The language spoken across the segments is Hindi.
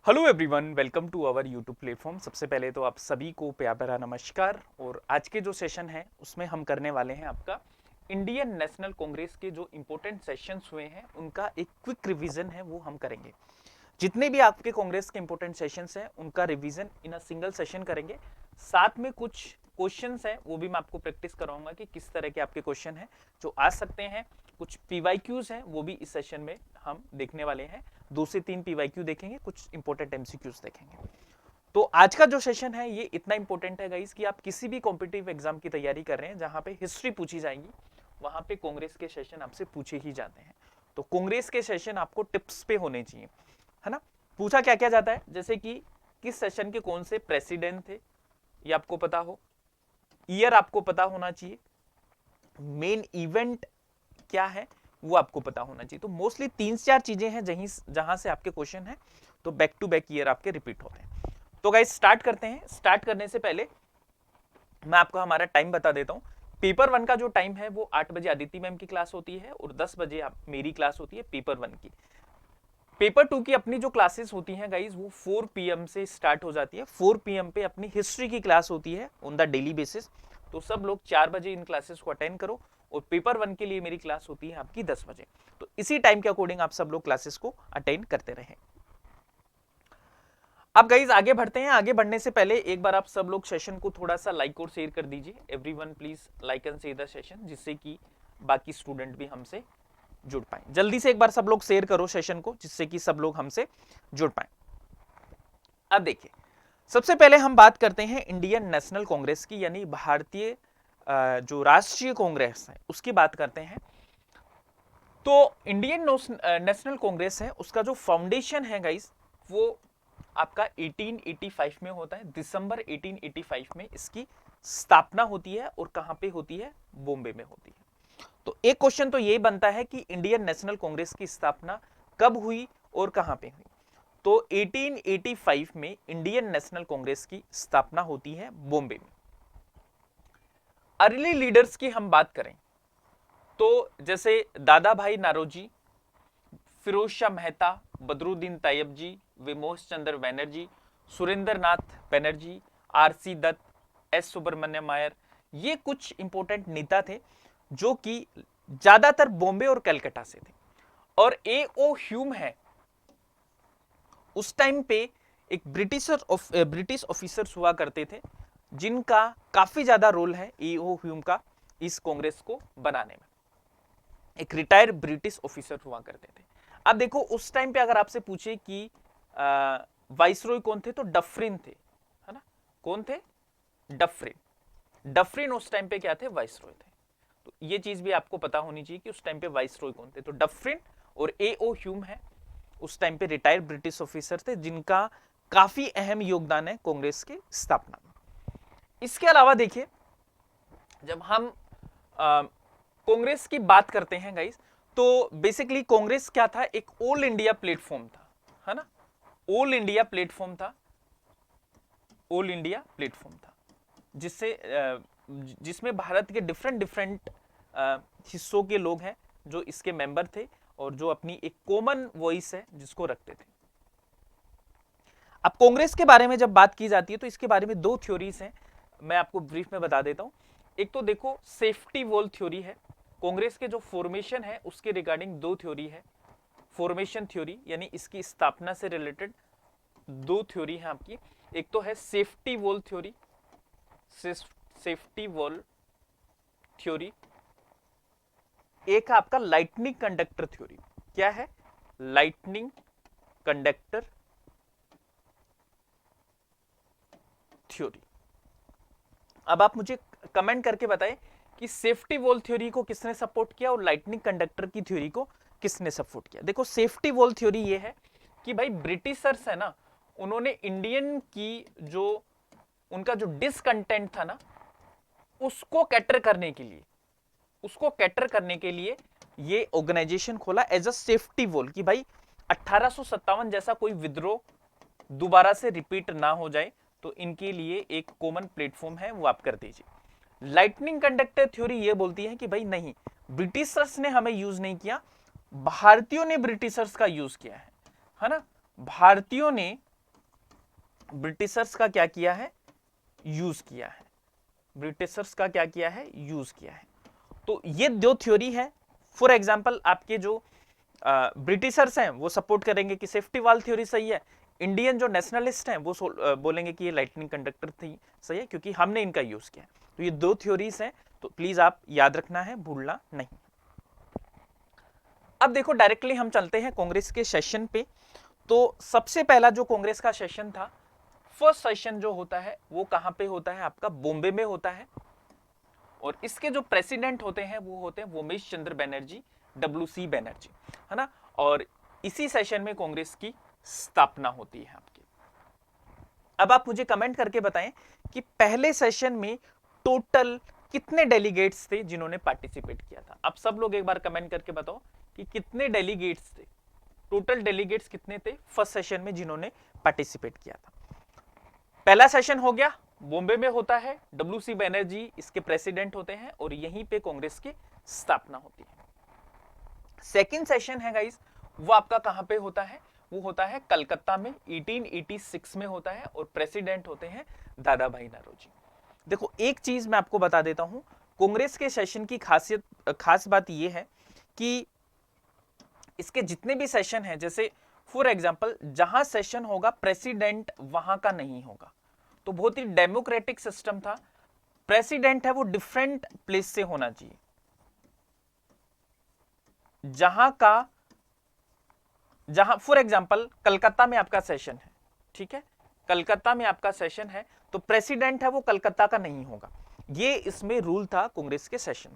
Hello everyone, welcome to our YouTube platform. सबसे पहले तो आप सभी को प्यार भरा नमस्कार। और आज के जो सेशन है उसमें हम करने वाले हैं आपका इंडियन नेशनल कांग्रेस के जो इंपॉर्टेंट सेशंस हुए हैं उनका एक क्विक रिवीजन है, वो हम करेंगे। जितने भी आपके कांग्रेस के इंपॉर्टेंट सेशंस हैं उनका revision in a single session करेंगे। साथ में कुछ क्वेश्चंस हैं वो भी मैं आपको प्रैक्टिस कराऊंगा कि किस तरह के आपके क्वेश्चन हैं जो आ सकते हैं। कुछ पीवाईक्यूज हैं वो भी इस सेशन में हम देखने वाले हैं। 2 से 3 पीवाईक्यू देखेंगे, कुछ इंपॉर्टेंट एमसीक्यूज देखेंगे। तो आज का जो सेशन है ये इतना इंपॉर्टेंट है गाइस कि आप किसी भी कॉम्पिटिटिव एग्जाम की तैयारी कर रहे हैं जहां पे हिस्ट्री पूछी जाएगी, वहां पे कांग्रेस के सेशन आपसे पूछे ही जाते हैं। तो कांग्रेस के सेशन आपको टिप्स पे होने चाहिए, है ना। पूछा क्या क्या जाता है, जैसे कि किस सेशन के कौन से प्रेसिडेंट थे ये आपको पता हो, ईयर आपको पता होना चाहिए, मेन इवेंट क्या है वो आपको पता होना चाहिए। तो मोस्टली 3-4 चीजें हैं जहां से आपके क्वेश्चन है, तो बैक टू बैक ईयर आपके रिपीट होते हैं। तो गाइस स्टार्ट करते हैं। स्टार्ट करने से पहले मैं आपको हमारा टाइम बता देता हूं। पेपर 1 का जो टाइम है वो 8 बजे आदित्य मैम की क्लास होती है और 10 बजे मेरी क्लास होती है पेपर 1 की। पेपर 2 की अपनी जो क्लासेस होती हैं गाइज वो 4 पीएम से स्टार्ट हो जाती है। 4 पीएम पे अपनी हिस्ट्री की क्लास होती है ऑन द डेली बेसिस। तो सब लोग 4 बजे इन क्लासेस को अटेंड करो। और पेपर 1 के लिए मेरी क्लास होती है आपकी 10 बजे। तो इसी टाइम के अकॉर्डिंग आप सब लोग क्लासेस को अटेंड करते रहें। अब गाइज आगे बढ़ते हैं। आगे बढ़ने से पहले एक बार आप सब लोग सेशन को थोड़ा सा लाइक और शेयर कर दीजिए। Everyone please like and share the session, जिससे कि बाकी स्टूडेंट भी हमसे जुड़ पाए। जल्दी से एक बार सब लोग शेयर करो सेशन को, जिससे कि सब लोग हमसे जुड़ पाए। अब देखिए, सबसे पहले हम बात करते हैं इंडियन नेशनल कांग्रेस की, यानी भारतीय जो राष्ट्रीय कांग्रेस है उसकी बात करते हैं। तो इंडियन नेशनल कांग्रेस है उसका जो फाउंडेशन है गाइस वो आपका 1885 में होता है। दिसंबर 1885 में इसकी स्थापना होती है। और कहां पे होती है? बॉम्बे में होती है। तो एक क्वेश्चन तो ये बनता है कि इंडियन नेशनल कांग्रेस की स्थापना कब हुई और कहां पे हुई। तो 1885 में इंडियन नेशनल कांग्रेस की स्थापना होती है बॉम्बे में। अर्ली लीडर्स की हम बात करें तो जैसे दादा भाई नारोजी, फिरोज शाह मेहता, बदरुद्दीन तैयब जी, विमोश चंद्र बनर्जी, सुरेंद्र नाथ बनर्जी, आरसी दत्त, एस सुब्रमण्यम आयर, ये कुछ इंपॉर्टेंट नेता थे जो कि ज्यादातर बॉम्बे और कलकत्ता से थे। और ए ओ ह्यूम है, उस टाइम पे एक ब्रिटिश ऑफिसर्स हुआ करते थे जिनका काफी ज्यादा रोल है ए ओ ह्यूम का इस कांग्रेस को बनाने में। एक रिटायर्ड ब्रिटिश ऑफिसर हुआ करते थे। अब देखो उस टाइम पे अगर आपसे पूछे कि वाइसरॉय कौन थे, तो डफरिन थे, है ना। कौन थे? डफरिन। डफरिन उस टाइम पे क्या थे? वाइसरॉय थे। तो ये चीज भी आपको पता होनी चाहिए कि उस टाइम पे वाइसरॉय कौन थे। तो डफरिन और ए ओ ह्यूम है, उस टाइम पे रिटायर्ड ब्रिटिश ऑफिसर थे जिनका काफी अहम योगदान है कांग्रेस के स्थापना में। इसके अलावा देखिए, जब हम कांग्रेस की बात करते हैं गाइस, तो बेसिकली कांग्रेस क्या था? एक ऑल इंडिया प्लेटफॉर्म था, है ना। ऑल इंडिया प्लेटफॉर्म था, ऑल इंडिया प्लेटफॉर्म था, जिसमें भारत के डिफरेंट डिफरेंट हिस्सों के लोग हैं जो इसके मेंबर थे और जो अपनी एक कॉमन वॉइस है जिसको रखते थे। अब कांग्रेस के बारे में जब बात की जाती है तो इसके बारे में 2 थ्योरीज हैं, मैं आपको ब्रीफ में बता देता हूं। एक तो देखो सेफ्टी वॉल थ्योरी है। कांग्रेस के जो फॉर्मेशन है उसके रिगार्डिंग 2 थ्योरी है। फॉर्मेशन थ्योरी यानी इसकी स्थापना से रिलेटेड 2 थ्योरी है आपकी। एक तो है safety wall theory, safety wall theory. एक है आपका लाइटनिंग कंडक्टर थ्योरी। क्या है? Lightning conductor theory. अब आप मुझे कमेंट करके बताएं कि सेफ्टी वॉल थ्योरी को किसने सपोर्ट किया और लाइटनिंग कंडक्टर की थ्योरी को किसने सपोर्ट किया। देखो सेफ्टी वॉल थ्योरी ये है कि भाई ब्रिटिशर्स है ना, उन्होंने इंडियन की जो उनका जो डिसकंटेंट था ना उसको कैटर करने के लिए, ये ऑर्गेनाइजेशन खोला एज अ सेफ्टी वॉल कि भाई 1857 जैसा कोई विद्रोह दोबारा से रिपीट ना हो जाए, तो इनके लिए एक कॉमन प्लेटफॉर्म है वो आप कर दीजिए। लाइटनिंग कंडक्टर थ्योरी ये बोलती है कि भाई नहीं, ब्रिटिशर्स ने हमें यूज नहीं किया, भारतीयों ने ब्रिटिशर्स का यूज किया है ना। भारतीयों ने ब्रिटिशर्स का क्या किया है, यूज किया है, ब्रिटिशर्स का क्या किया है, यूज किया है। तो ये दो थ्योरी है। फॉर एग्जांपल आपके जो ब्रिटिशर्स हैं वो सपोर्ट करेंगे कि सेफ्टी वाल थ्योरी सही है, इंडियन जो नेशनलिस्ट हैं वो बोलेंगे कि ये लाइटनिंग कंडक्टर थी सही है क्योंकि हमने इनका यूज किया। तो ये दो थ्योरीज हैं, तो प्लीज आप याद रखना है, भूलना नहीं। अब देखो डायरेक्टली हम चलते हैं कांग्रेस के सेशन पे। तो सबसे पहला जो कांग्रेस का सेशन था, फर्स्ट सेशन जो होता है वो कहां पे होता है, आपका बॉम्बे में होता है। और इसके जो प्रेसिडेंट होते हैं वो होते हैं उमेश चंद्र बनर्जी, WC बनर्जी, है ना। और इसी सेशन में कांग्रेस की स्थापना होती है आपकी। अब आप मुझे कमेंट करके बताएं कि पहले सेशन में टोटल कितने डेलीगेट्स थे जिन्होंने पार्टिसिपेट किया था। आप सब लोग एक बार कमेंट करके बताओ कि कितने डेलीगेट्स थे, टोटल डेलीगेट्स कितने थे फर्स्ट सेशन में जिन्होंने पार्टिसिपेट किया था। पहला सेशन हो गया, बॉम्बे में होता है, WC बनर्जी इसके प्रेसिडेंट होते हैं और यहीं पे कांग्रेस की स्थापना होती है। सेकंड सेशन है गाइस, वो आपका कहां पे होता है, वो होता है कलकत्ता में, 1886 में होता है और प्रेसिडेंट होते हैं दादा भाई नौरोजी। देखो एक चीज मैं आपको बता देता हूं, कांग्रेस के सेशन की खास बात यह है कि इसके जितने भी सेशन हैं, जैसे फॉर एग्जांपल जहां सेशन होगा प्रेसिडेंट वहां का नहीं होगा, तो बहुत ही डेमोक्रेटिक सिस्टम था। प्रेसिडेंट है वो डिफरेंट प्लेस से होना चाहिए, जहां फॉर एग्जांपल कलकत्ता में आपका सेशन है, ठीक है, कलकत्ता में आपका सेशन है तो प्रेसिडेंट है वो कलकत्ता का नहीं होगा। ये इसमें रूल था कांग्रेस के सेशन,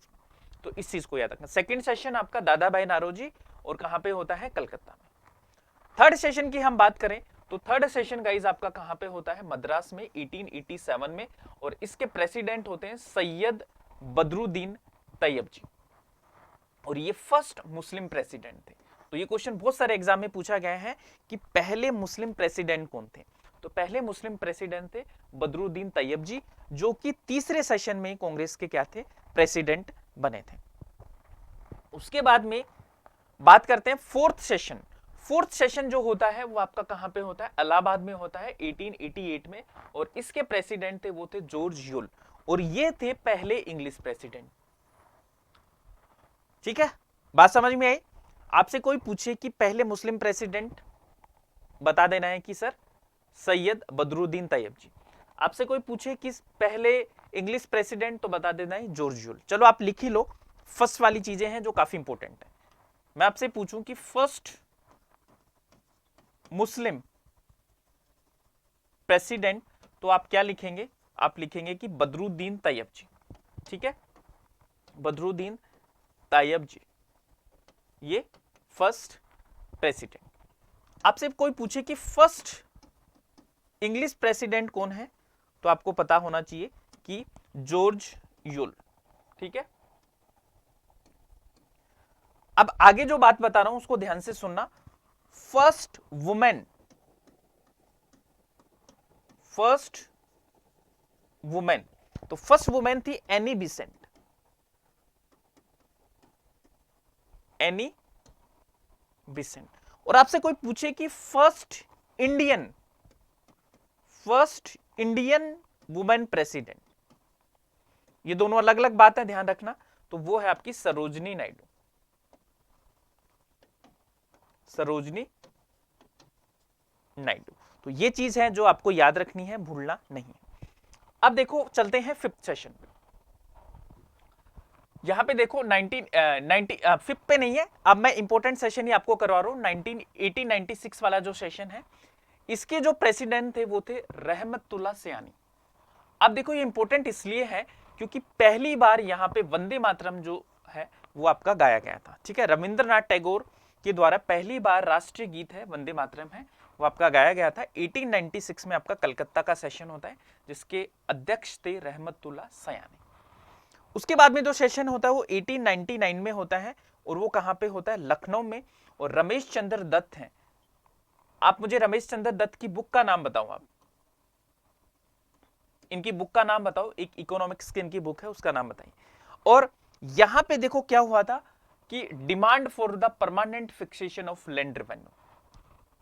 तो इस चीज को याद रखना। सेकंड सेशन आपका दादा भाई नौरोजी और कहां पे होता है, कलकत्ता में। थर्ड सेशन की हम बात करें तो थर्ड सेशन गाइज आपका कहां पे होता है, मद्रास में, 1887 में, और इसके प्रेसिडेंट होते हैं सैयद बदरुद्दीन तैयब जी, और ये फर्स्ट मुस्लिम प्रेसिडेंट थे। तो ये क्वेश्चन बहुत सारे एग्जाम में पूछा गया है कि पहले मुस्लिम प्रेसिडेंट कौन थे। तो पहले मुस्लिम प्रेसिडेंट थे बदरुद्दीन तैयब जी, जो कि तीसरे सेशन में कांग्रेस के क्या थे, प्रेसिडेंट बने थे। उसके बाद में बात करते हैं फोर्थ सेशन। फोर्थ सेशन जो होता है वो आपका कहां पे होता है, इलाहाबाद में होता है, 1888 में, और इसके प्रेसिडेंट थे वो थे जॉर्ज यूल, और ये थे पहले इंग्लिश प्रेसिडेंट। ठीक है, बात समझ में आई। आपसे कोई पूछे कि पहले मुस्लिम प्रेसिडेंट, बता देना है कि सर सैयद बदरुद्दीन तैयब जी। आपसे कोई पूछे कि पहले इंग्लिश प्रेसिडेंट, तो बता देना है जॉर्ज यूल। चलो आप लिख ही लो, फर्स्ट वाली चीजें हैं जो काफी इंपॉर्टेंट है। मैं आपसे पूछूं कि फर्स्ट मुस्लिम प्रेसिडेंट, तो आप क्या लिखेंगे, आप लिखेंगे कि बदरुद्दीन तैयब जी। ठीक है, बदरुद्दीन तैयब जी ये फर्स्ट प्रेसिडेंट। आपसे कोई पूछे कि फर्स्ट इंग्लिश प्रेसिडेंट कौन है, तो आपको पता होना चाहिए कि जॉर्ज यूल। ठीक है, अब आगे जो बात बता रहा हूं उसको ध्यान से सुनना। फर्स्ट वुमेन, तो फर्स्ट वुमेन थी एनी बिसेंट, एनी बिसेंट। और आपसे कोई पूछे कि फर्स्ट इंडियन वुमेन प्रेसिडेंट, ये दोनों अलग अलग बात है, ध्यान रखना, तो वो है आपकी सरोजनी नायडू, सरोजनी नायडू। तो ये चीज है जो आपको याद रखनी है, भूलना नहीं। अब देखो चलते हैं फिफ्थ सेशन पे। यहां पे देखो 1990 फिफ्थ पे नहीं है, अब मैं इंपॉर्टेंट सेशन ही आपको करवा रहा हूं। 1896 वाला जो सेशन है, इसके जो प्रेसिडेंट थे वो थे रहमतुल्लाह सयानी। अब देखो ये इंपॉर्टेंट इसलिए है क्योंकि पहली बार यहां पे वंदे मातरम जो है वो आपका गाया गया था। ठीक है, रविंद्रनाथ टैगोर के द्वारा पहली बार राष्ट्रीय गीत है वंदे मातरम है, वो आपका गाया गया था। 1896 में आपका कलकत्ता का सेशन होता है जिसके अध्यक्ष थे रहमतुल्लाह सयानी। उसके बाद में जो सेशन होता है वो 1899 में होता है, और वो कहां पे होता है, लखनऊ में, और रमेश चंद्र दत्त हैं। आप मुझे रमेश चंद्र दत्त की बुक का नाम बताओ, आप इनकी बुक का नाम बताओ, एक इकोनॉमिक्स की इनकी बुक है उसका नाम बताइए। और यहां पे देखो क्या हुआ था कि demand for the permanent fixation of land revenue,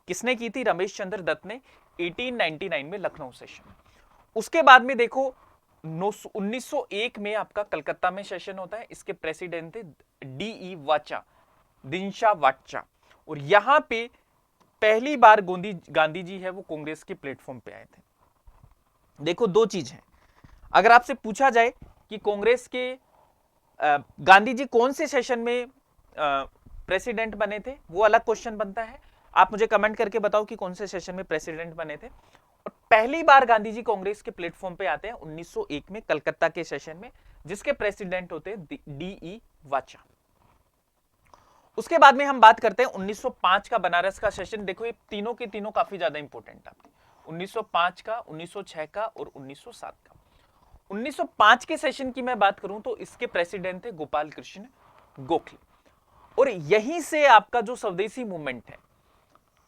किसने की थी? रमेश चंद्र दत्त ने 1899 में लखनऊ सेशन में। उसके बाद में देखो 1901 में आपका कलकत्ता में सेशन होता है, इसके प्रेसिडेंट थे डी.ई. वाचा, दिनशा वाचा। और यहां पे पहली बार गांधी जी है वो कांग्रेस के प्लेटफॉर्म पे आए थे। देखो दो चीज है, अगर आपसे पूछा जाए कि कांग्रेस के गांधी जी कौन से सेशन में प्रेसिडेंट बने थे, वो अलग क्वेश्चन बनता है। आप मुझे कमेंट करके बताओ कि कौन से सेशन में प्रेसिडेंट बने थे। और पहली बार गांधी जी कांग्रेस के प्लेटफॉर्म पे आते हैं 1901 में कलकत्ता के सेशन में, जिसके प्रेसिडेंट होते हैं डी.ई. वाचा। उसके बाद में हम बात करते हैं 1905 का बनारस का सेशन। देखो ये तीनों के तीनों काफी ज्यादा इंपॉर्टेंट है, 1905 का, 1906 का और 1907 का। 1905 के सेशन की मैं बात करूं तो इसके प्रेसिडेंट थे गोपाल कृष्ण गोखले। और यहीं से आपका जो स्वदेशी मूवमेंट है,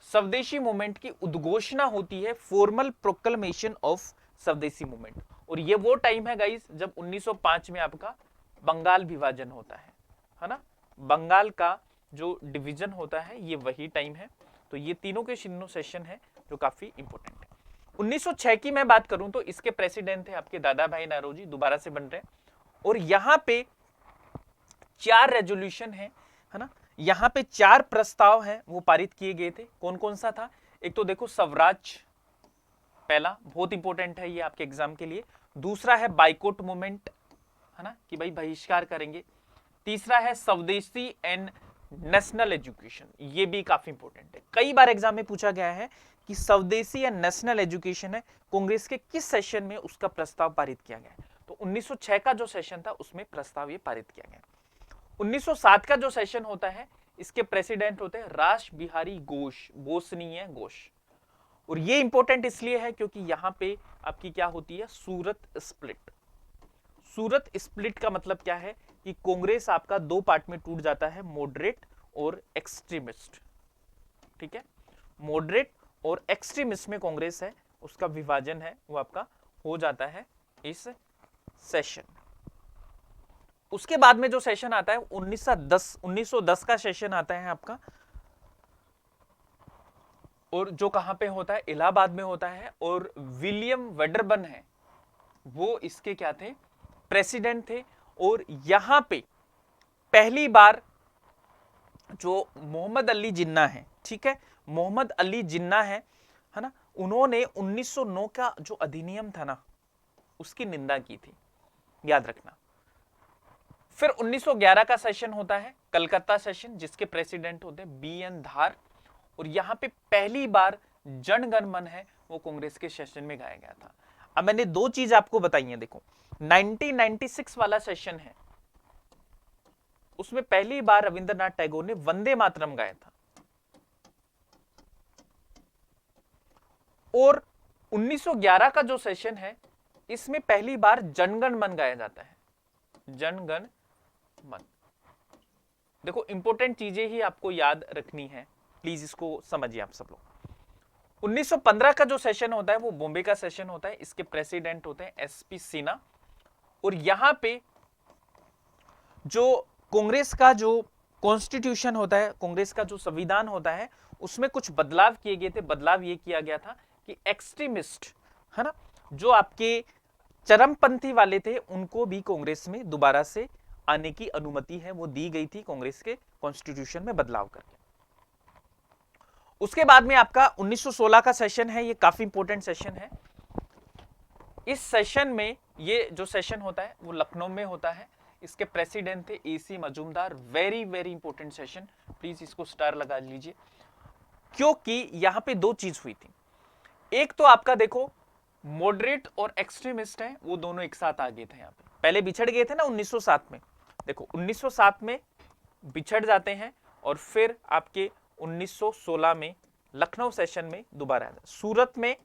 स्वदेशी मूवमेंट की उद्घोषणा होती है, फॉर्मल प्रोक्लेमेशन ऑफ स्वदेशी मूवमेंट। और ये वो टाइम है गाइस जब 1905 में आपका बंगाल विभाजन होता है ना, बंगाल का जो डिवीजन होता है, ये वही टाइम है। तो ये तीनों के तीनों सेशन है जो काफी इंपॉर्टेंट है। 1906 की मैं बात करूं तो इसके प्रेसिडेंट थे आपके दादा भाई नौरोजी, दोबारा से बन रहे। और यहां पे 4 रेजोल्यूशन है ना, यहां पे 4 प्रस्ताव हैं वो पारित किए गए थे। कौन कौन सा था? एक तो देखो स्वराज, पहला बहुत इंपॉर्टेंट है ये आपके एग्जाम के लिए। दूसरा है बाइकॉट मूवमेंट, है ना, कि भाई बहिष्कार करेंगे। तीसरा है स्वदेशी एंड नेशनल एजुकेशन, ये भी काफी इंपॉर्टेंट है, कई बार एग्जाम में पूछा गया है कि स्वदेशी या नेशनल एजुकेशन है कांग्रेस के किस सेशन में उसका प्रस्ताव पारित किया गया है। तो 1906 का जो सेशन था उसमें प्रस्ताव ये पारित किया गया। 1907 का जो सेशन होता है इसके प्रेसिडेंट होते हैं रास बिहारी घोष, बोसनीय घोष। और ये इंपॉर्टेंट इसलिए है क्योंकि यहां पे आपकी क्या होती है? सूरत स्प्लिट। सूरत स्प्लिट का मतलब क्या है कि कांग्रेस आपका 2 पार्ट में टूट जाता है, मॉडरेट और एक्सट्रीमिस्ट। ठीक है, मॉडरेट और एक्सट्रीमिस्ट में कांग्रेस है, उसका विभाजन है वो आपका हो जाता है इस सेशन। उसके बाद में जो सेशन आता है 1910 का सेशन आता है आपका, और जो कहां पे होता है? इलाहाबाद में होता है। और विलियम वेडरबर्न है वो इसके क्या थे? प्रेसिडेंट थे। और यहां पे पहली बार जो मोहम्मद अली जिन्ना है, ठीक है, मोहम्मद अली जिन्ना है ना, उन्होंने 1909 का जो अधिनियम था ना उसकी निंदा की थी, याद रखना। फिर 1911 का सेशन होता है कलकत्ता सेशन, जिसके प्रेसिडेंट होते हैं बी.एन. धार। और यहां पे पहली बार जन गण मन है वो कांग्रेस के सेशन में गाया गया था। अब मैंने 2 चीज आपको बताई है, देखो 1996 वाला सेशन है उसमें पहली बार रविंद्रनाथ टैगोर ने वंदे मातरम गाया था। और 1911 का जो सेशन है इसमें पहली बार जनगण मन गाया जाता है, जनगण मन। देखो इंपॉर्टेंट चीजें ही आपको याद रखनी है, प्लीज इसको समझिए आप सब लोग। 1915 का जो सेशन होता है वो बॉम्बे का सेशन होता है, इसके प्रेसिडेंट होते हैं एसपी सिन्हा। और यहां पे जो कांग्रेस का जो कॉन्स्टिट्यूशन होता है, कांग्रेस का जो संविधान होता है, उसमें कुछ बदलाव किए गए थे। बदलाव ये किया गया था कि एक्सट्रीमिस्ट, है ना, जो आपके चरमपंथी वाले थे उनको भी कांग्रेस में दोबारा से आने की अनुमति है वो दी गई थी कांग्रेस के कॉन्स्टिट्यूशन में बदलाव करके। उसके बाद में आपका 1916 का सेशन है, ये काफी इंपॉर्टेंट सेशन है। इस सेशन में ये जो सेशन होता है वो लखनऊ में होता है, इसके प्रेसिडेंट थे AC. Majumdar. Very very important session, please इसको स्टार लगा लीजिए, क्योंकि यहां पे 2 चीज हुई थी। एक तो आपका देखो मॉडरेट और एक्सट्रीमिस्ट है वो दोनों एक साथ आ गए थे, यहां पे पहले बिछड़ गए थे ना 1907 में। देखो 1907 में बिछड़ जाते हैं और फिर आपके 1916 में लखनऊ सेशन में दोबारा आ जाते, सूरत में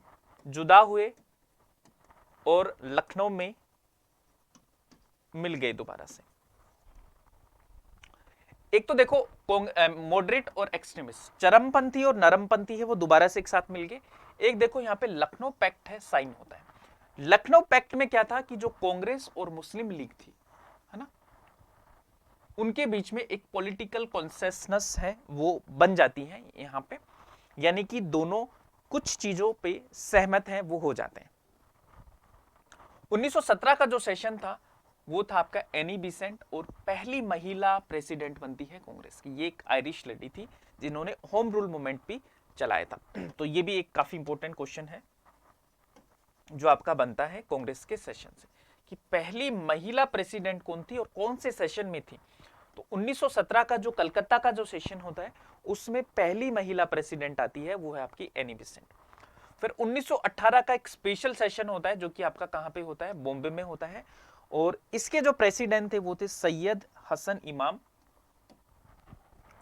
जुदा हुए और लखनऊ में मिल गए दोबारा से। एक तो देखो मॉडरेट और एक्सट्रीमिस्ट, चरमपंथी और नरमपंथी है वो दोबारा से एक साथ मिल गए। एक देखो यहां पे लखनऊ पैक्ट है, साइन होता है। लखनऊ पैक्ट में क्या था कि जो कांग्रेस और मुस्लिम लीग थी, है ना, उनके बीच में एक पॉलिटिकल कॉन्सेंसस है वो बन जाती है यहां पे। यानी कि दोनों कुछ चीजों पे सहमत हैं, वो हो जाते हैं। 1917 का जो सेशन था वो था आपका एनी बिसेंट, और पहली महिला प्रेसिडेंट बनती है कांग्रेस की। ये एक आयरिश लेडी थी जिन्होंने होम रूल मूवमेंट भी चलाया था। तो ये भी एक काफी इंपॉर्टेंट क्वेश्चन है जो आपका बनता है कांग्रेस के सेशन से, कि पहली महिला प्रेसिडेंट कौन थी और कौन से सेशन में थी। तो 1917 का जो कलकत्ता का जो सेशन होता है उसमें पहली महिला प्रेसिडेंट आती है, वो है आपकी एनी बिसेंट। फिर 1918 का एक स्पेशल सेशन होता है जो कि आपका कहां पे होता है, बॉम्बे में होता है, और इसके जो प्रेसिडेंट थे वो थे सैयद हसन इमाम।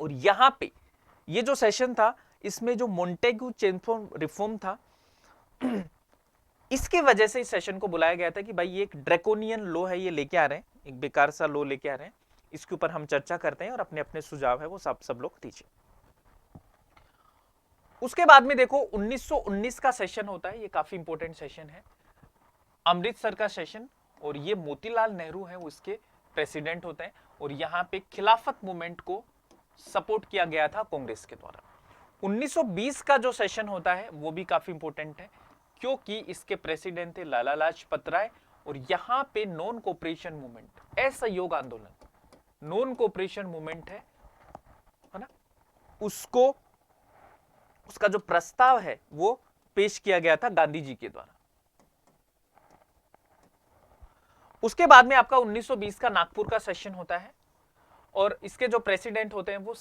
और यहां पे ये जो सेशन था इसमें जो मोंटेग्यू चेम्फोर्ड रिफॉर्म था इसकी वजह से इस सेशन को बुलाया गया था कि भाई ये एक ड्रैकोनियन लॉ है, ये लेके आ रहे हैं, एक बेकार सा लॉ लेके आ रहे हैं, इसके ऊपर हम चर्चा करते हैं और अपने अपने सुझाव है वो सब लोग दीजिए। उसके बाद में देखो 1919 का सेशन होता है, ये काफी इंपॉर्टेंट सेशन है, अमृतसर का सेशन, और ये मोतीलाल नेहरू है वो इसके प्रेसिडेंट होते हैं। और यहां पे खिलाफत मूवमेंट को सपोर्ट किया गया था कांग्रेस के द्वारा। 1920 का जो सेशन होता है वो भी काफी इंपॉर्टेंट है क्योंकि इसके प्रेसिडेंट थे लाला लाजपत राय, और यहां पे नॉन कोऑपरेशन मूवमेंट, असहयोग आंदोलन, नॉन कोऑपरेशन मूवमेंट है ना, उसको उसका जो प्रस्ताव है वो पेश किया गया था गांधी जी के द्वारा। उसके बाद में आपका 1920 का नागपुर का सेशन होता है, और इसके जो प्रेसिडेंट होते हैं वो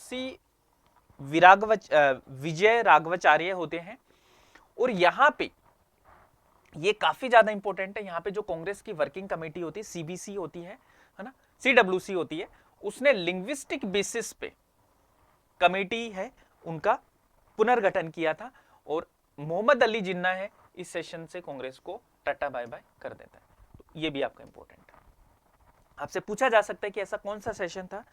विजय राघवाचार्य होते हैं। और यहां पे ये काफी ज्यादा इंपॉर्टेंट है, यहां पे जो कांग्रेस की वर्किंग कमेटी होती है, सीबीसी होती है ना, सीडब्ल्यूसी होती है, उसने लिंग्विस्टिक बेसिस पे कमेटी है उनका पुनर्गठन किया था, और मोहम्मद अली जिन्ना है इस सेशन से कांग्रेस को टाटा बाय बाय कर देता है। तो ये भी आपका इंपॉर्टेंट है, आपसे पूछा जा सकता है कि ऐसा कौन सा सेशन था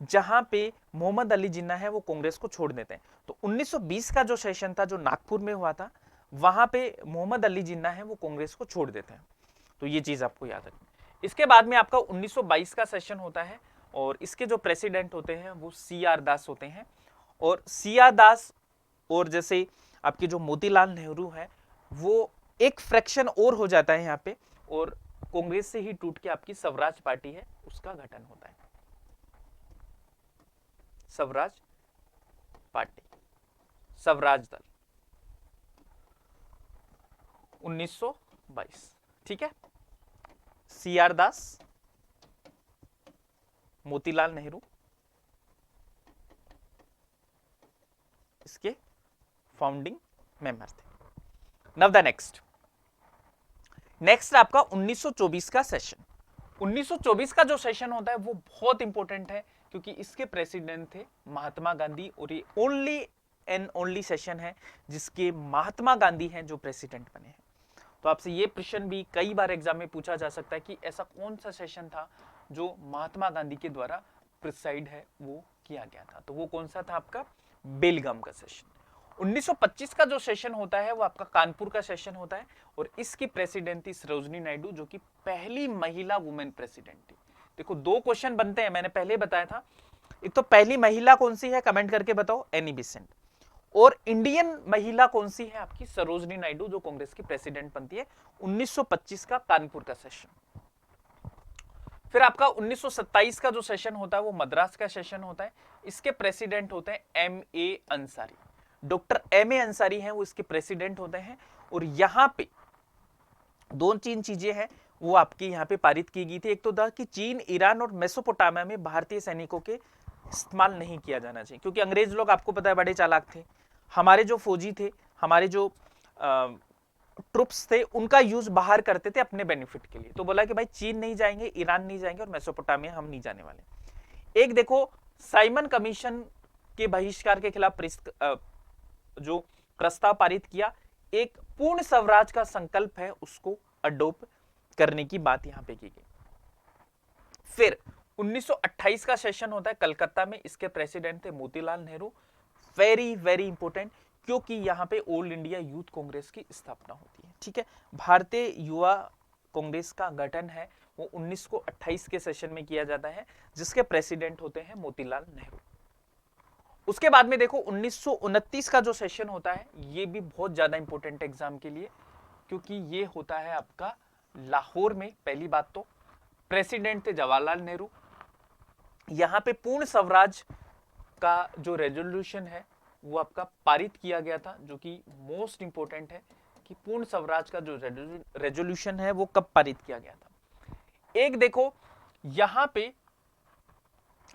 जहां पे मोहम्मद अली जिन्ना है वो कांग्रेस को छोड़ देते हैं। तो 1920 का जो सेशन था जो नागपुर में हुआ था, वहां पे मोहम्मद अली जिन्ना है वो कांग्रेस को छोड़ देते हैं। तो ये चीज आपको याद रखनी। इसके बाद में आपका 1922 का सेशन होता है, और इसके जो प्रेसिडेंट होते हैं वो CR दास होते हैं। और CR दास और जैसे आपके जो मोतीलाल नेहरू है वो एक फ्रैक्शन और हो जाता है यहाँ पे, और कांग्रेस से ही टूट के आपकी स्वराज पार्टी है उसका गठन होता है, स्वराज पार्टी, स्वराज दल, 1922। ठीक है, CR दास, मोतीलाल नेहरू इसके फाउंडिंग मेंबर थे। नाउ द नेक्स्ट आपका 1924 का सेशन। 1924 का जो सेशन होता है वो बहुत इंपॉर्टेंट है क्योंकि इसके प्रेसिडेंट थे महात्मा गांधी, और ये ओनली एंड ओनली सेशन है जिसके महात्मा गांधी हैं जो प्रेसिडेंट बने हैं। तो आपसे ये प्रश्न भी कई बार एग्जाम में पूछा जा सकता है कि ऐसा कौन सा सेशन था जो महात्मा गांधी के द्वारा प्रिसाइड है वो किया गया था। तो वो कौन सा था आपका बेलगाम का सेशन। 1925 का जो सेशन होता है वो आपका कानपुर का सेशन होता है, और इसकी प्रेसिडेंट थी सरोजिनी नायडू जो कि पहली महिला वुमेन प्रेसिडेंट थी। देखो दो क्वेश्चन बनते हैं, मैंने पहले बताया था, एक तो पहली महिला कौन सी है कमेंट करके बताओ, एनी बिसेंट, और इंडियन महिला कौन सी है आपकी सरोजिनी नायडू जो कांग्रेस की प्रेसिडेंट बनती है। 1925 का कानपुर का सेशन। फिर आपका 1927 का जो सेशन होता है वो मद्रास का सेशन होता है, इसके प्रेसिडेंट होते हैं MA Ansari, doctor MA Ansari हैं वो इसके प्रेसिडेंट होते हैं। और यहां पे दो तीन चीजें हैं वो आपकी यहां पे पारित की गई थी, एक तो था कि चीन, ईरान और मेसोपोटामिया में भारतीय सैनिकों के इस्तेमाल नहीं किया जाना चाहिए, क्योंकि अंग्रेज लोग आपको पता है बड़े चालाक थे, हमारे जो फौजी थे, हमारे जो ट्रुप्स थे, उनका यूज बाहर करते थे अपने बेनिफिट के लिए। तो बोला कि भाई चीन नहीं जाएंगे, ईरान नहीं जाएंगे और मेसोपोटामिया हम नहीं जाने वाले। एक देखो साइमन कमीशन के बहिष्कार के खिलाफ जो प्रस्ताव पारित किया, एक पूर्ण स्वराज का संकल्प है उसको अडोप्ट करने की बात यहां पे की गई। फिर 1928 का सेशन होता है कलकत्ता में, इसके प्रेसिडेंट थे Motilal Nehru, very very important क्योंकि यहां पे ऑल इंडिया यूथ कांग्रेस की स्थापना होती है। ठीक है, भारतीय युवा कांग्रेस का गठन है वो 1928 के सेशन में किया जाता है जिसके प्रेसिडेंट होते हैं मोतीलाल नेहरू। उसके बाद में देखो 1929 का जो सेशन होता है ये भी बहुत ज्यादा इंपॉर्टेंट है एग्जाम के लिए, क्योंकि ये होता है आपका लाहौर में। पहली बात तो प्रेसिडेंट थे जवाहरलाल नेहरू। यहां पे पूर्ण स्वराज का जो रेजोल्यूशन है वो आपका पारित किया गया था, जो कि मोस्ट इंपॉर्टेंट है कि पूर्ण स्वराज का जो रेजोल्यूशन है वो कब पारित किया गया था। एक देखो यहां पे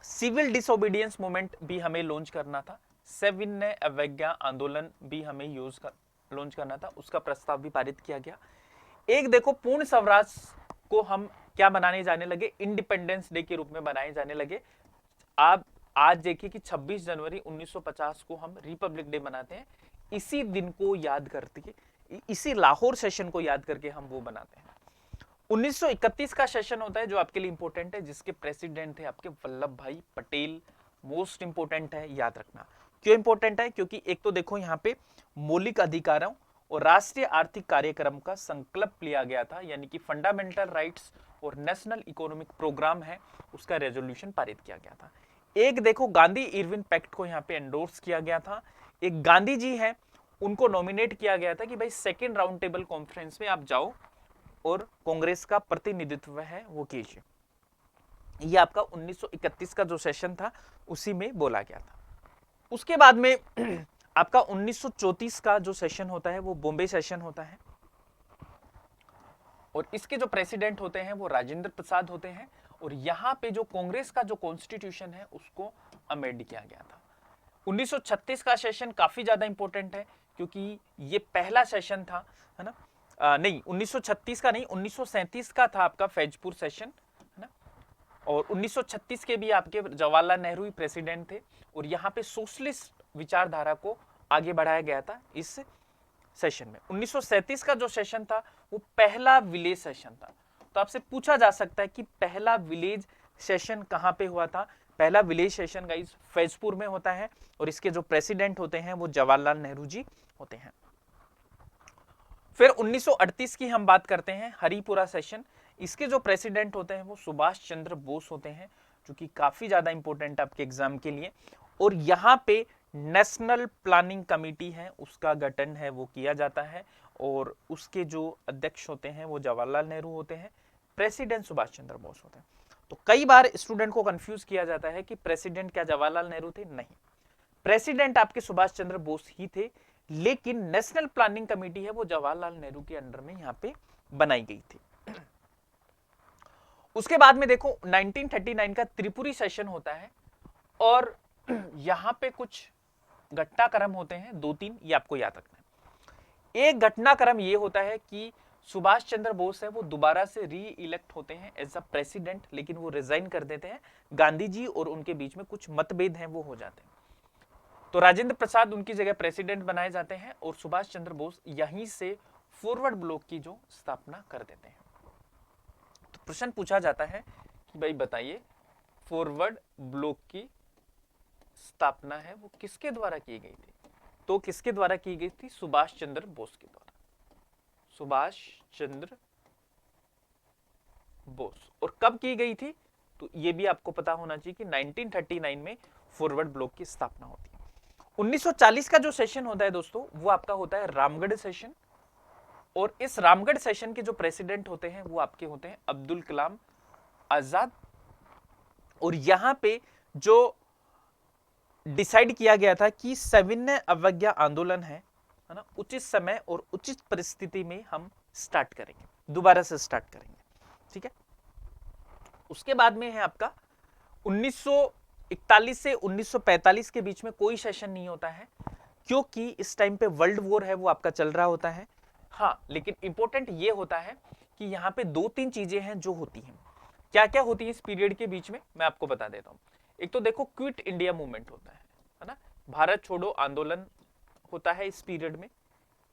सिविल डिसोबीडियंस मूवमेंट भी हमें लॉन्च करना था, सविनय अवज्ञा आंदोलन भी हमें लॉन्च करना था, उसका प्रस्ताव भी पारित किया गया। एक देखो पूर्ण स्वराज को हम क्या बनाने जाने लगे, इंडिपेंडेंस डे के रूप में बनाए जाने लगे। आप आज देखिए कि 26 जनवरी 1950 को हम रिपब्लिक डे मनाते हैं, इसी दिन को याद करके, इसी लाहौर सेशन को याद करके हम वो बनाते हैं। 1931 का सेशन होता है जो आपके लिए इंपॉर्टेंट है, जिसके प्रेसिडेंट थे आपके वल्लभ भाई पटेल। मोस्ट इंपॉर्टेंट है, याद रखना। क्यों इंपॉर्टेंट है? क्योंकि एक तो देखो यहाँ पे मौलिक अधिकारों और राष्ट्रीय आर्थिक कार्यक्रम का संकल्प लिया गया था, यानी कि फंडामेंटल राइट्स और नेशनल इकोनॉमिक प्रोग्राम है, उसका रेजोल्यूशन पारित किया गया था। एक देखो गांधी इरविन पैक्ट को यहाँ पे एंडोर्स किया गया था। एक गांधी जी है, उनको नॉमिनेट किया गया था कि भाई सेकेंड राउंड टेबल कॉन्फ्रेंस में आप जाओ और कांग्रेस का प्रतिनिधित्व है वो कीजिए। ये आपका 1931 का जो सेशन था उसी में बोला गया था। उसके बाद में आपका 1934 का जो सेशन होता है वो बॉम्बे सेशन होता है, और इसके जो प्रेसिडेंट होते हैं वो राजेंद्र प्रसाद होते हैं। और यहां पे जो कांग्रेस का जो कॉन्स्टिट्यूशन है उसको अमेंड किया गया था। 1936 का सेशन काफी ज्यादा इंपॉर्टेंट है, क्योंकि ये पहला सेशन था, है ना? नहीं, 1936 का नहीं, 1937 का था आपका फैजपुर सेशन, है ना? और 1936 के भी आपके जवाहरलाल नेहरू ही प्रेसिडेंट थे, और यहाँ पे सोशलिस्ट विचारधारा को आगे बढ़ाया गया था इस सेशन में। 1937 का जो सेशन था वो पहला विलेज सेशन था। तो आपसे पूछा जा सकता है कि पहला विलेज सेशन कहां पे हुआ था? पहला विलेज सेशन गाइस फैजपुर में होता है, और इसके जो प्रेसिडेंट होते हैं वो जवाहरलाल नेहरू जी होते हैं। फिर 1938 की हम बात करते हैं, हरिपुरा सेशन। इसके जो प्रेसिडेंट होते हैं वो सुभाष चंद्र बोस होते हैं, जो कि काफी ज्यादा इंपॉर्टेंट आपके एग्जाम के लिए। और यहाँ पे नेशनल प्लानिंग कमेटी है, उसका गठन है वो किया जाता है, और उसके जो अध्यक्ष होते हैं वो जवाहरलाल नेहरू होते हैं, प्रेसिडेंट सुभाष चंद्र बोस होते हैं। तो कई बार स्टूडेंट को कंफ्यूज किया जाता है कि प्रेसिडेंट क्या जवाहरलाल नेहरू थे? नहीं, प्रेसिडेंट आपके सुभाष चंद्र बोस ही थे, लेकिन नेशनल प्लानिंग कमेटी है वो जवाहरलाल नेहरू के अंडर में यहाँ पे बनाई गई थी। उसके बाद में देखो 1939 का त्रिपुरी सेशन होता है, और यहां पे कुछ घटनाक्रम होते हैं, 2-3, ये आपको याद रखना है। एक घटनाक्रम ये होता है कि सुभाष चंद्र बोस है वो दोबारा से री इलेक्ट होते हैं एज अ प्रेसिडेंट, लेकिन वो रिजाइन कर देते हैं। गांधी जी और उनके बीच में कुछ मतभेद हैं वो हो जाते हैं, तो राजेंद्र प्रसाद उनकी जगह प्रेसिडेंट बनाए जाते हैं, और सुभाष चंद्र बोस यहीं से फॉरवर्ड ब्लॉक की जो स्थापना कर देते हैं। तो प्रश्न पूछा जाता है कि भाई बताइए फॉरवर्ड ब्लॉक की स्थापना है वो किसके द्वारा की गई थी? तो किसके द्वारा की गई थी? सुभाष चंद्र बोस के द्वारा, सुभाष चंद्र बोस। और कब की गई थी? तो ये भी आपको पता होना चाहिए कि 1939 में फॉरवर्ड ब्लॉक की स्थापना होती है। 1940 का जो सेशन होता है दोस्तों वो आपका होता है रामगढ़ सेशन, और इस रामगढ़ सेशन के जो प्रेसिडेंट होते हैं वो आपके होते हैं अब्दुल कलाम आजाद। और यहां पे जो डिसाइड किया गया था कि सविनय अवज्ञा आंदोलन है ना, उचित समय और उचित परिस्थिति में हम स्टार्ट करेंगे, दोबारा से स्टार्ट करेंगे, ठीक है। उसके बाद में है आपका 1941 से 1945 के बीच में कोई सेशन नहीं होता है, क्योंकि इस टाइम पे वर्ल्ड वॉर है वो आपका चल रहा होता है। हाँ, लेकिन इंपॉर्टेंट ये होता है कि यहाँ पे 2-3 चीजें हैं जो होती हैं। क्या क्या होती है इस पीरियड के बीच में, मैं आपको बता देता हूँ। एक तो देखो क्विट इंडिया मूवमेंट होता है ना, भारत छोड़ो आंदोलन होता है इस पीरियड में।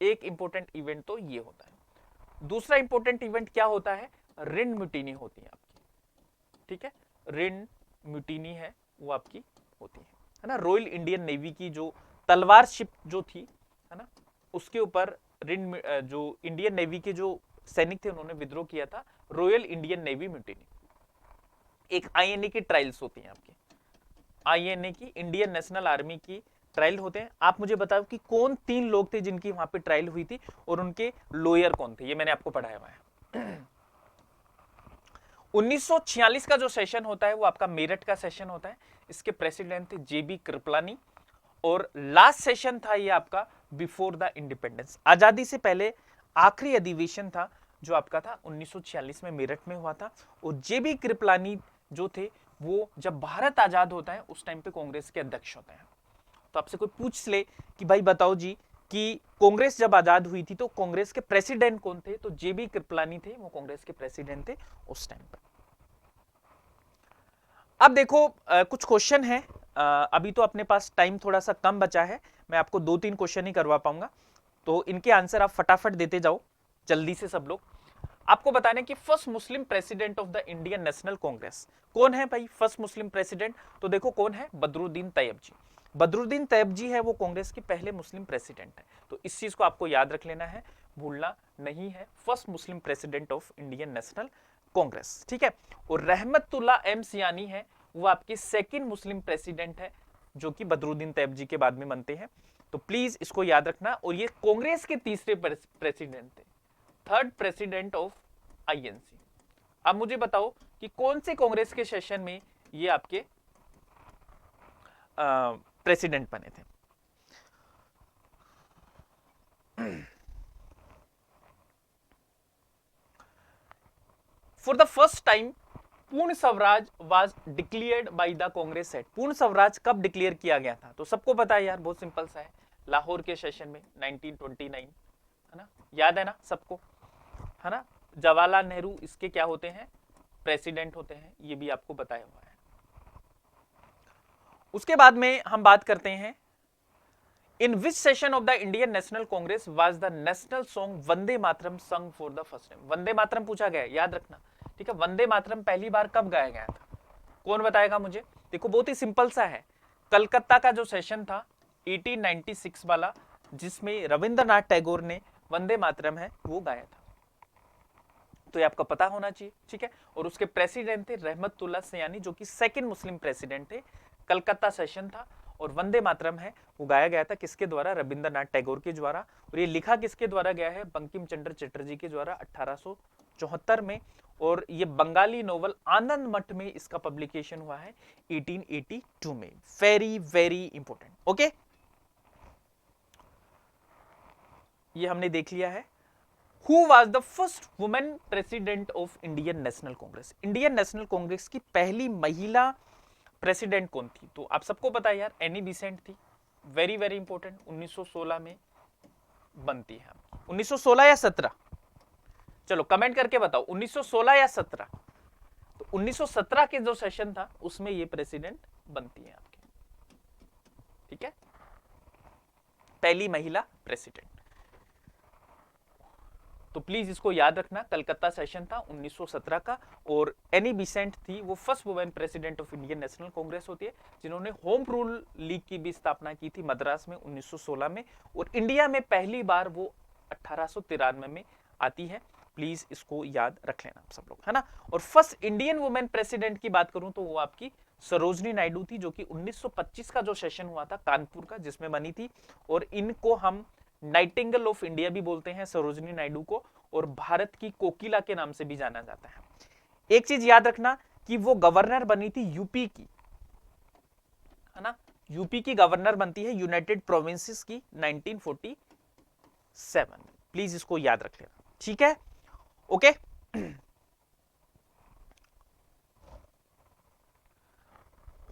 एक इंपॉर्टेंट इवेंट तो ये होता है। दूसरा इंपॉर्टेंट इवेंट क्या होता है? ऋण म्यूटिनी होती है आपकी, ठीक है। ऋण म्यूटिनी है वो आपकी होती है ना। रॉयल इंडियन नेवी की जो तलवार शिप जो थी, है ना, उसके ऊपर ऋण, जो इंडियन नेवी के जो सैनिक थे उन्होंने विद्रोह किया था, रॉयल इंडियन नेवी म्यूटिनी। एक आईएनए की ट्रायल्स होती हैं आपकी। INA की, इंडियन नेशनल आर्मी की ट्रायल होते हैं। आप मुझे बताओ कि कौन 3 लोग थे जिनकी वहां पे ट्रायल हुई थी और उनके लॉयर कौन थे, ये मैंने आपको पढ़ाया हुआ है। 1946 का जो सेशन होता है वो आपका मेरठ का सेशन होता है। इसके प्रेसिडेंट थे JB कृपलानी और लास्ट सेशन था ये आपका बिफोर द इंडिपेंडेंस, आजादी से पहले आखिरी अधिवेशन था जो आपका था 1946 में मेरठ में हुआ था। और JB कृपलानी जो थे वो जब भारत आजाद होता है उस टाइम पे कांग्रेस के अध्यक्ष होते हैं। तो आपसे कोई पूछ ले कि भाई बताओ जी कि कांग्रेस जब आजाद हुई थी तो कांग्रेस के प्रेसिडेंट कौन थे, तो JB कृपलानी थे, वो कांग्रेस के प्रेसिडेंट थे उस टाइम पर। अब देखो कुछ क्वेश्चन है, अभी तो अपने पास टाइम थोड़ा सा कम बचा है, मैं आपको 2-3 क्वेश्चन ही करवा पाऊंगा, तो इनके आंसर आप फटाफट देते जाओ जल्दी से सब लोग। आपको बताने कि first Muslim president of the Indian National Congress कौन है भाई, फर्स्ट मुस्लिम प्रेसिडेंट, तो देखो कौन है, बदरुद्दीन तैयब जी। बदरुद्दीन तैयब जी है वो कांग्रेस के पहले मुस्लिम प्रेसिडेंट है, तो इस चीज को आपको याद रख लेना है, भूलना नहीं है, first Muslim president of Indian National Congress, ठीक है। और रहमतुल्लाह एम सियानी है वो आपके सेकंड मुस्लिम प्रेसिडेंट है जो कि बदरुद्दीन तैयब जी के बाद में बनते हैं, तो प्लीज इसको याद रखना। और ये कांग्रेस के तीसरे प्रेसिडेंट थे, थर्ड प्रेसिडेंट ऑफ INC। अब मुझे बताओ कि कौन से कांग्रेस के सेशन में ये आपके प्रेसिडेंट बने थे। फॉर द फर्स्ट टाइम पूर्ण Swaraj was declared by the Congress set. पूर्ण स्वराज कब डिक्लेयर किया गया था, तो सबको पता है यार, बहुत सिंपल सा है, लाहौर के सेशन में 1929, है ना, याद है ना सबको, है ना। जवाहरलाल नेहरू इसके क्या होते हैं, प्रेसिडेंट होते हैं, ये भी आपको बताया हुआ है। उसके बाद में हम बात करते हैं, in which session of the Indian National Congress was the national song Vande Mataram sang for the first time. Vande Mataram पूछा गया है, याद रखना, ठीक है। वंदे मातरम पहली बार कब गाया गया था, कौन बताएगा मुझे। देखो बहुत ही सिंपल सा है, कलकत्ता का जो सेशन था 1896 वाला, जिसमें रविंद्रनाथ टैगोर ने वंदे मातरम है वो गाया था, तो ये आपको पता होना चाहिए, ठीक है। और उसके प्रेसिडेंट थे रहमतुल्लाह सयानी जो कि सेकंड मुस्लिम प्रेसिडेंट थे। कलकत्ता सेशन था और वंदे मातरम है वो गाया गया था किसके द्वारा, रविंद्रनाथ टैगोर के द्वारा। और ये लिखा किसके द्वारा गया है, बंकिम चंद्र चटर्जी के द्वारा 1874 में। और ये बंगाली नोवेल आनंद मठ में इसका पब्लिकेशन हुआ है 1882 में। वेरी वेरी इंपॉर्टेंट, ओके, ये हमने देख लिया है। Who was the first woman president of Indian National Congress? Indian National Congress की पहली महिला प्रेसिडेंट कौन थी, तो आप सबको पता है यार, एनी बिसेंट थी। वेरी वेरी इंपॉर्टेंट, 1916 में बनती है। 1916 या 17, चलो कमेंट करके बताओ, 1916 या 17। तो 1917 के जो सेशन था उसमें ये प्रेसिडेंट बनती है आपके, ठीक है, पहली महिला प्रेसिडेंट। तो प्लीज इसको याद रखना, कलकत्ता सेशन था 1917 का, और एनी बिसेंट थी वो first women president of Indian National Congress होती है, जिन्होंने होम रूल लीग की भी स्थापना की थी मद्रास में 1916 में, और इंडिया में पहली बार वो 1893 में आती है। प्लीज इसको याद रख लेना सब लोग, है ना। और फर्स्ट इंडियन वुमेन प्रेसिडेंट की बात करूं तो वो आपकी सरोजनी नायडू थी, जो कि 1925 का जो सेशन हुआ था कानपुर का, जिसमें बनी थी। और इनको हम नाइटिंगेल ऑफ इंडिया भी बोलते हैं सरोजनी नायडू को, और भारत की कोकिला के नाम से भी जाना जाता है। एक चीज याद रखना कि वो गवर्नर बनी थी यूपी की, है ना, यूपी की गवर्नर बनती है यूनाइटेड प्रोविंसेस की 1947। प्लीज इसको याद रख लेना, ठीक है, okay.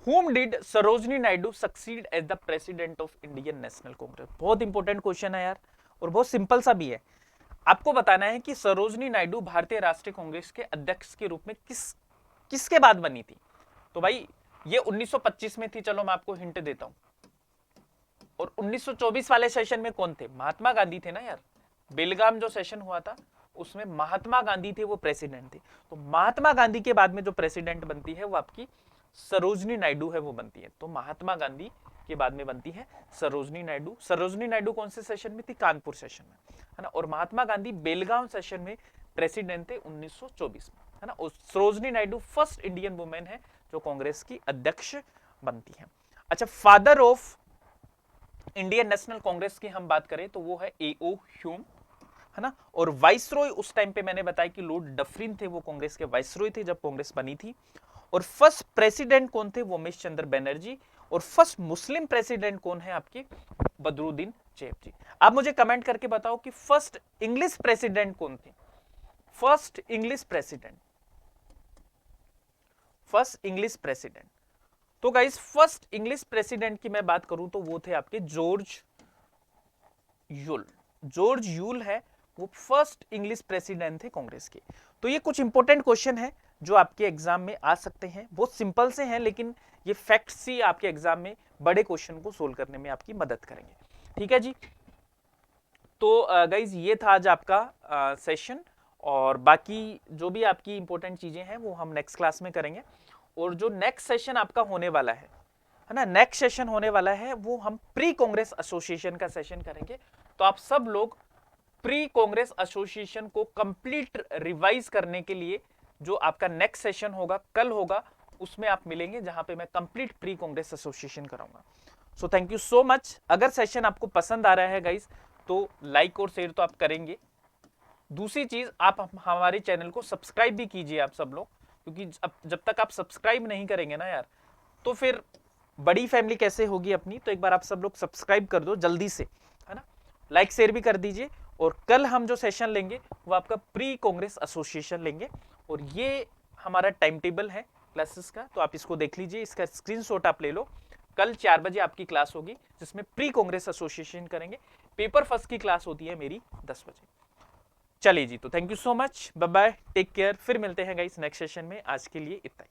Whom did Sarojini Naidu succeed as the president of Indian National Congress? बहुत इंपॉर्टेंट क्वेश्चन है यार, और बहुत सिंपल सा भी है। आपको बताना है कि सरोजनी नायडू भारतीय राष्ट्रीय कांग्रेस के अध्यक्ष के रूप में किसके बाद बनी थी। तो भाई ये 1925 में थी, चलो मैं आपको हिंट देता हूं। और 1924 वाले सेशन में कौन थे, महात्मा गांधी थे ना यार। बेलगाम जो सेशन हुआ था उसमें महात्मा गांधी थे वो प्रेसिडेंट थे। तो महात्मा गांधी के बाद में जो प्रेसिडेंट बनती है वो आपकी सरोजनी नायडू है वो बनती है। तो महात्मा गांधी के बाद में बनती है सरोजनी नायडू। सरोजनी नायडू कौन से सेशन में थी, कानपुर सेशन में, है ना। और महात्मा गांधी बेलगाम सेशन में प्रेसिडेंट थे 1924 में, है ना। और Sarojini Naidu first Indian women है जो कांग्रेस की अध्यक्ष बनती है। अच्छा, father of Indian National Congress की हम बात करें तो वो है A.O. ह्यूम, है ना। और वाइसरॉय उस टाइम पे मैंने बताया कि लॉर्ड डफरिन थे, वो कांग्रेस के वाइसरॉय थे जब कांग्रेस बनी थी। और फर्स्ट प्रेसिडेंट कौन थे, वो उमेश चंद्र बनर्जी। और फर्स्ट मुस्लिम प्रेसिडेंट कौन है आपके, बदरुद्दीन ज़ैब जी। आप मुझे कमेंट करके बताओ कि फर्स्ट इंग्लिश प्रेसिडेंट कौन थे, first English president, first English president. तो गाइस फर्स्ट इंग्लिश प्रेसिडेंट की मैं बात करूं तो वो थे आपके जॉर्ज यूल। जॉर्ज यूल है वो फर्स्ट इंग्लिश प्रेसिडेंट थे कांग्रेस के। तो ये कुछ इंपॉर्टेंट क्वेश्चन है जो आपके एग्जाम में आ सकते हैं, बहुत सिंपल से हैं लेकिन ये फैक्ट्स ही आपके एग्जाम में बड़े क्वेश्चन को सोल्व करने में आपकी मदद करेंगे। ठीक है जी। तो गाइज ये था आज आपका सेशन, और बाकी जो भी आपकी इंपॉर्टेंट चीजें हैं वो हम नेक्स्ट क्लास में करेंगे। और जो नेक्स्ट सेशन आपका होने वाला है ना, नेक्स्ट सेशन होने वाला है वो हम प्री कांग्रेस एसोसिएशन का सेशन करेंगे। तो आप सब लोग प्री कांग्रेस एसोसिएशन को कंप्लीट रिवाइज करने के लिए जो आपका नेक्स्ट सेशन होगा कल होगा, उसमें आप मिलेंगे जहां पे मैं कंप्लीट प्री कांग्रेस एसोसिएशन कराऊंगा। So thank you so much. अगर सेशन आपको पसंद आ रहा है गाइस तो लाइक और शेयर तो आप करेंगे। दूसरी चीज, आप हमारे चैनल को सब्सक्राइब भी कीजिए आप सब लोग, क्योंकि जब तक आप सब्सक्राइब नहीं करेंगे ना यार, तो फिर बड़ी फैमिली कैसे होगी अपनी। तो एक बार आप सब लोग सब्सक्राइब कर दो जल्दी से, है ना। लाइक शेयर भी कर दीजिए। और कल हम जो सेशन लेंगे वो आपका प्री कांग्रेस एसोसिएशन लेंगे, और ये हमारा टाइम टेबल है क्लासेस का, तो आप इसको देख लीजिए, इसका स्क्रीनशॉट आप ले लो। कल 4 बजे आपकी क्लास होगी जिसमें प्री कांग्रेस एसोसिएशन करेंगे। पेपर फर्स्ट की क्लास होती है मेरी 10 बजे। चलिए जी, तो thank you so much, bye bye, take care. फिर मिलते हैं गाइस नेक्स्ट सेशन में। आज के लिए इतना ही।